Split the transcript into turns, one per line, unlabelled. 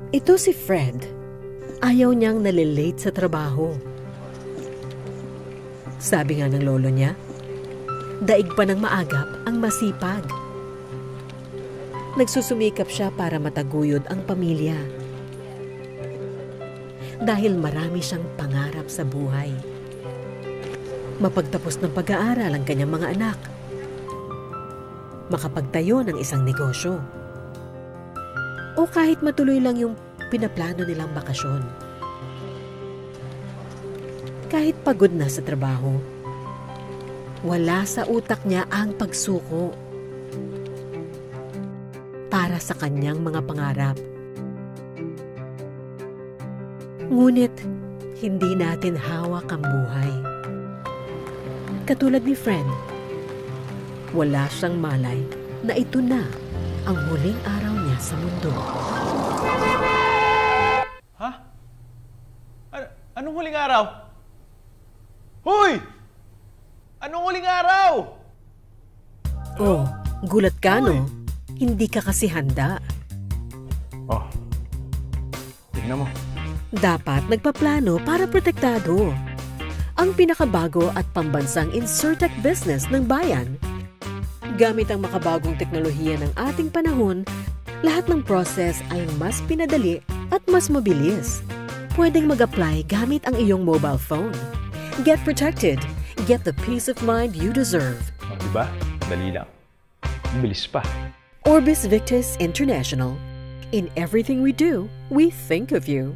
Ito si Fred. Ayaw niyang nalilate sa trabaho. Sabi nga ng lolo niya, daig pa ng maagap ang masipag. Nagsusumikap siya para mataguyod ang pamilya. Dahil marami siyang pangarap sa buhay. Mapagtapos ng pag-aaral ang kanyang mga anak. Makapagtayo ng isang negosyo. O kahit matuloy lang yung pinaplano nilang bakasyon. Kahit pagod na sa trabaho, wala sa utak niya ang pagsuko para sa kanyang mga pangarap. Ngunit, hindi natin hawak ang buhay. Katulad ni Fred, wala siyang malay na ito na ang huling araw niya sa mundo.
Ha? Anong huling araw? Hoy! Anong huling araw?
Oh, gulat ka, no? Hindi ka kasi handa.
Oh, tignan mo.
Dapat nagpaplano para protektado. Ang pinakabago at pambansang Insurtech business ng bayan. Gamit ang makabagong teknolohiya ng ating panahon, lahat ng process ay mas pinadali at mas mabilis. Pwedeng mag-apply gamit ang iyong mobile phone. Get protected. Get the peace of mind you deserve.
Oh, diba? Dali lang. Bilis pa.
Orbis Victus International. In everything we do, we think of you.